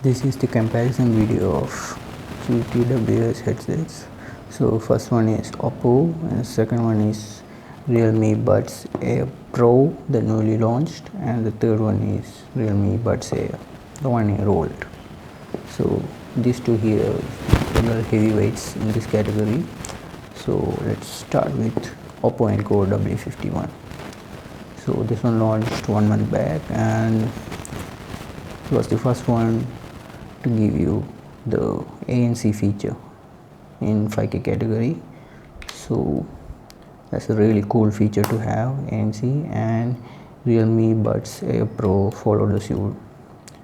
This is the comparison video of two TWS headsets. So first one is Oppo and second one is Realme Buds Air Pro, the newly launched, and the third one is Realme Buds Air, the 1 year old. So these two here are heavyweights in this category. So let's start with Oppo Enco W51. So this one launched 1 month back and it was the first one to give you the ANC feature in 5K category. So that's a really cool feature to have, ANC, and Realme Buds Air Pro followed the suit.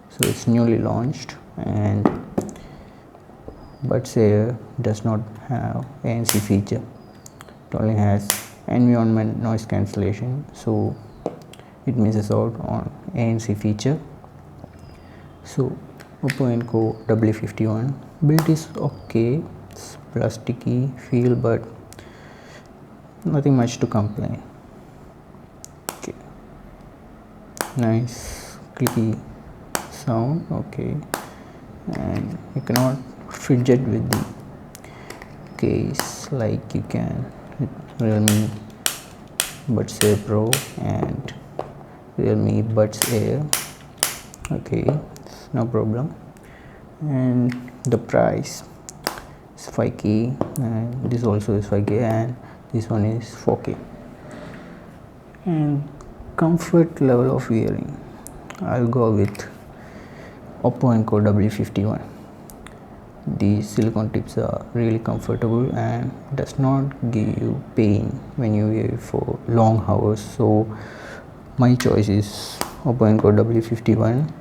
So it's newly launched, and Buds Air does not have ANC feature. It only has environment noise cancellation, so it misses out on ANC feature. So Oppo Enco W51 build is okay, it's plasticky feel, but nothing much to complain. Okay, nice clicky sound. Okay, and you cannot fidget with the case like you can with Realme Buds Air Pro and Realme Buds Air. Okay, no problem. And the price is 5K, and this also is 5K, and this one is 4K. And comfort level of wearing, I'll go with Oppo Enco W51. The silicone tips are really comfortable and does not give you pain when you wear it for long hours. So my choice is Oppo Enco W51.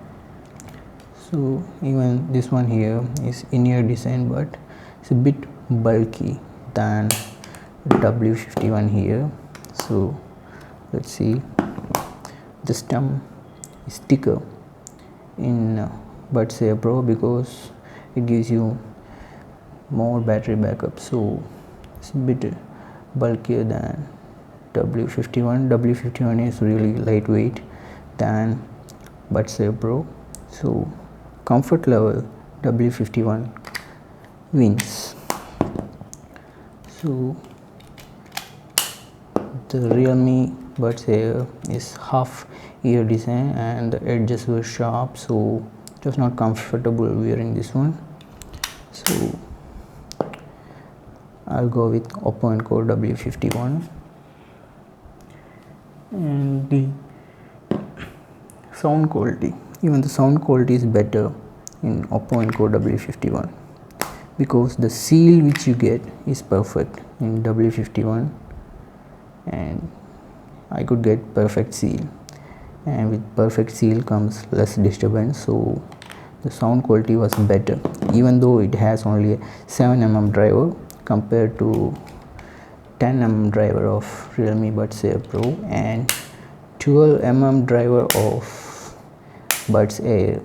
So even this one here is in-ear design, but it's a bit bulky than W51 here. So let's see, the stem is thicker in Buds Air Pro because it gives you more battery backup, so it's a bit bulkier than W51. W51 is really lightweight than Buds Air Pro. So comfort level, W51 wins. So the Realme Buds Air is half ear design and the edges were sharp, so it was not comfortable wearing this one. So I'll go with Oppo Enco W51. And the sound quality, even the sound quality is better in Oppo Enco W51 because the seal which you get is perfect in W51, and I could get perfect seal, and with perfect seal comes less disturbance, so the sound quality was better, even though it has only a 7mm driver compared to 10mm driver of Realme Buds Air Pro and 12mm driver of Buds Air.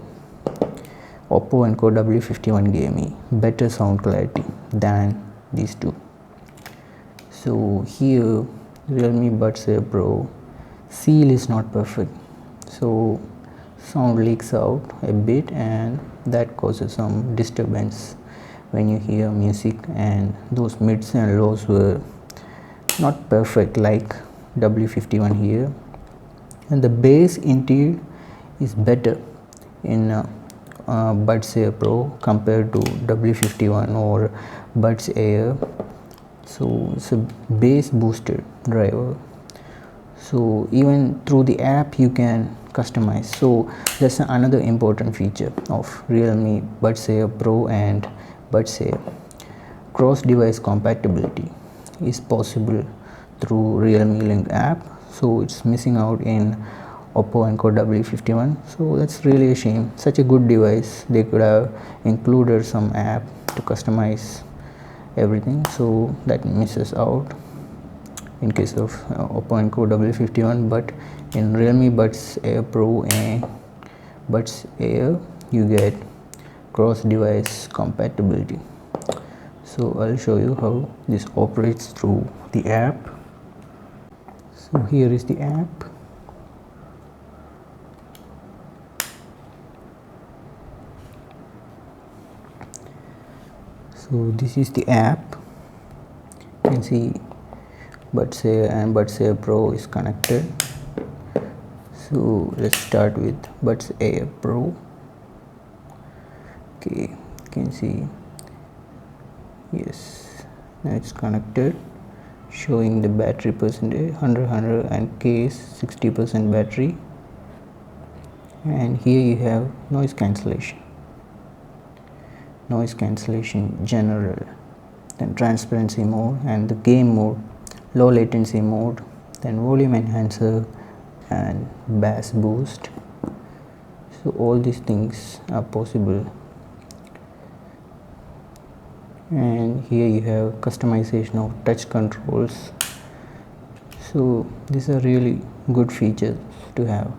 Oppo Enco W51 gave me better sound clarity than these two. So here Realme Buds Air Pro seal is not perfect, so sound leaks out a bit and that causes some disturbance when you hear music, and those mids and lows were not perfect like W51 here. And the bass indeed is better in Buds Air Pro compared to W51 or Buds Air. So it's a bass boosted driver, so even through the app you can customize. So that's another important feature of Realme Buds Air Pro and Buds Air. Cross device compatibility is possible through Realme Link app, so it's missing out in Oppo Enco W51. So that's really a shame. Such a good device, they could have included some app to customize everything, so that misses out in case of Oppo Enco W51. But in Realme Buds Air Pro and Buds Air you get cross device compatibility. So I'll show you how this operates through the app. So here is the app. So this is the app. You can see Buds Air and Buds Air Pro is connected. So let's start with Buds Air Pro. Okay, you can see, yes, now it's connected, showing the battery percentage 100 and case 60% battery. And here you have noise cancellation general, then transparency mode, and the game mode, low latency mode, then volume enhancer and bass boost. So all these things are possible. And here you have customization of touch controls. So these are really good features to have.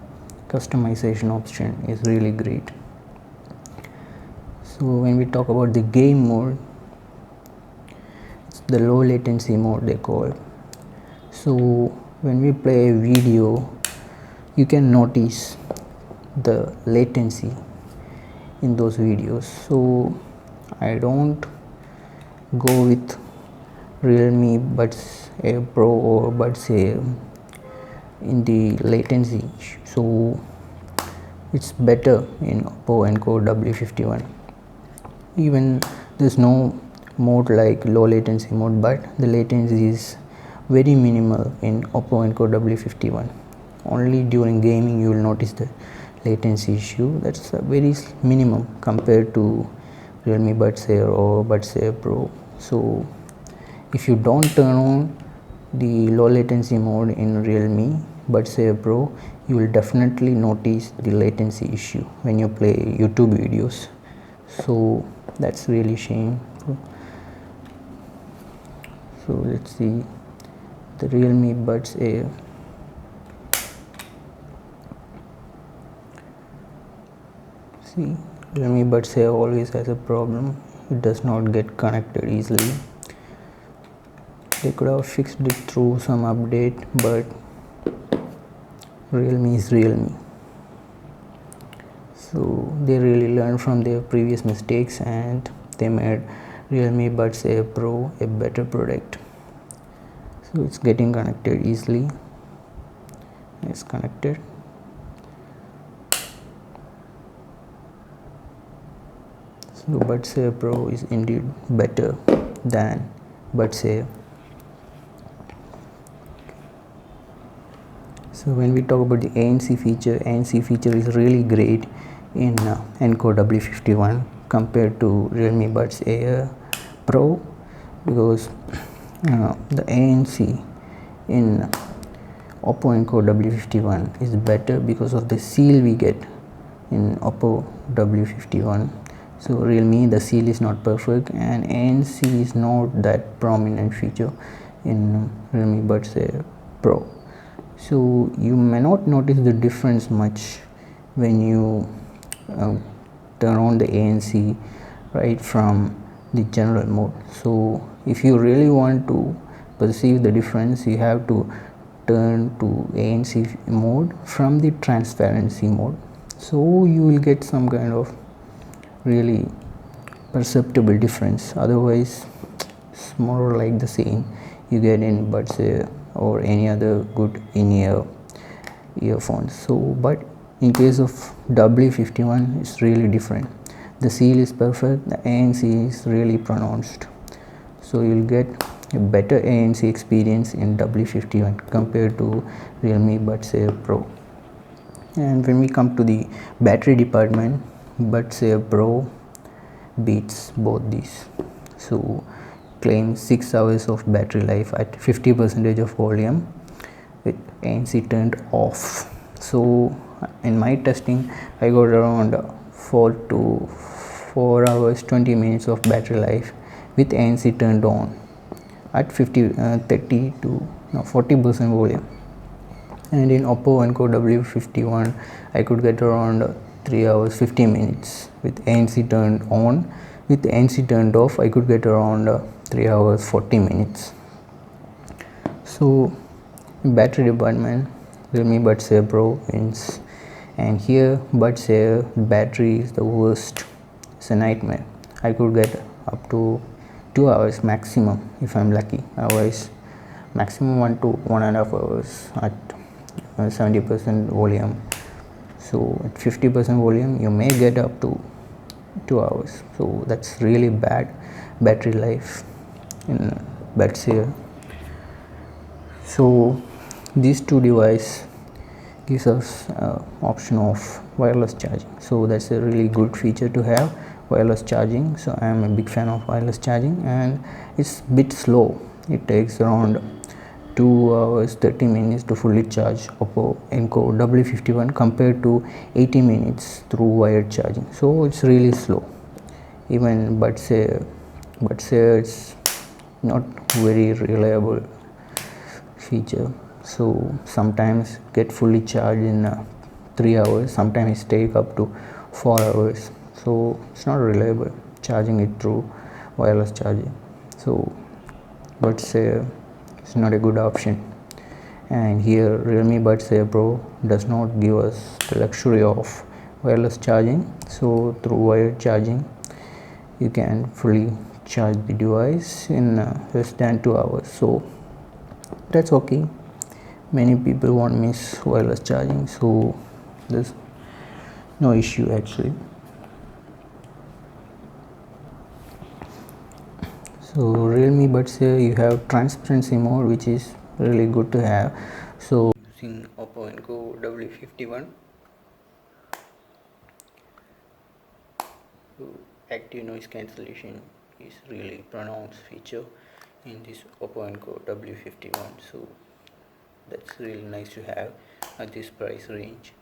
Customization option is really great. So when we talk about the game mode, it's the low latency mode they call it. So when we play a video, you can notice the latency in those videos. So I don't go with Realme Buds Air Pro or Buds Air in the latency, so it's better in Oppo Enco W51. Even there's no mode like low latency mode, but the latency is very minimal in Oppo Enco W51. Only during gaming you will notice the latency issue. That's a very minimum compared to Realme Buds Air or Buds Air Pro. So if you don't turn on the low latency mode in Realme Buds Air Pro, you will definitely notice the latency issue when you play YouTube videos. So that's really shameful. So let's see the Realme Buds Air. See, Realme Buds Air always has a problem. It does not get connected easily. They could have fixed it through some update, but Realme is Realme. So they really learned from their previous mistakes and they made Realme Buds Air Pro a better product. So it's getting connected easily. It's connected. So Buds Air Pro is indeed better than Buds Air. So when we talk about the ANC feature is really great in Enco W51 compared to Realme Buds Air Pro, because the ANC in Oppo Enco W51 is better because of the seal we get in Oppo W51. So Realme, the seal is not perfect, and ANC is not that prominent feature in Realme Buds Air Pro. So you may not notice the difference much when you turn on the ANC right from the general mode. So if you really want to perceive the difference, you have to turn to ANC mode from the transparency mode. So you will get some kind of really perceptible difference. Otherwise it's more like the same you get in Buds Air or any other good in-ear earphones. So but in case of W51 it's really different. The seal is perfect, the ANC is really pronounced, so you'll get a better ANC experience in W51 compared to Realme Buds Air Pro. And when we come to the battery department, Buds Air Pro beats both these. So claims 6 hours of battery life at 50% of volume with ANC turned off. So in my testing I got around 4 hours 20 minutes of battery life with ANC turned on at 30 to 40% volume. And in Oppo Enco W51 I could get around 3 hours 50 minutes with ANC turned on. With ANC turned off I could get around 3 hours 40 minutes. So battery department, Realme Buds Air Pro wins. And here Buds Air battery is the worst. It's a nightmare. I could get up to 2 hours maximum if I'm lucky, otherwise maximum 1 to 1.5 hours at 70% volume. So at 50% volume you may get up to 2 hours, so that's really bad battery life in Buds Air. So these two devices gives us option of wireless charging, so that's a really good feature to have, wireless charging. So I am a big fan of wireless charging, and it's a bit slow. It takes around 2 hours 30 minutes to fully charge Oppo Enco W51 compared to 80 minutes through wired charging, so it's really slow. Even Buds Air it's not very reliable feature, so sometimes get fully charged in 3 hours, sometimes take up to 4 hours, so it's not reliable charging it through wireless charging. So Buds Air is not a good option. And here Realme Buds Air Pro does not give us the luxury of wireless charging, so through wired charging you can fully charge the device in less than 2 hours, so that's okay. Many people won't miss wireless charging, so there's no issue actually. So Realme Buds Air, you have transparency mode, which is really good to have. So using Oppo Enco W51, so active noise cancellation is really pronounced feature in this Oppo Enco W51, so that's really nice to have at this price range.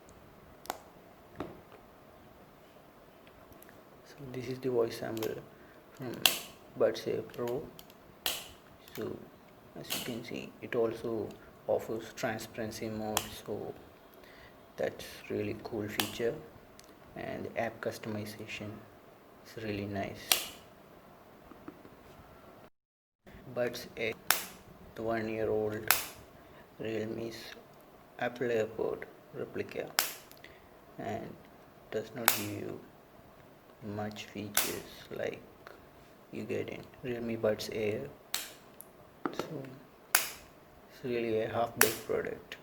So this is the voice sample from Buds Air Pro. So as you can see, it also offers transparency mode, so that's really cool feature, and the app customization is really nice. Buds Air, the 1-year-old Realme's Apple AirPod replica, and does not give you much features like you get in Realme Buds Air, so it's really a half-baked product.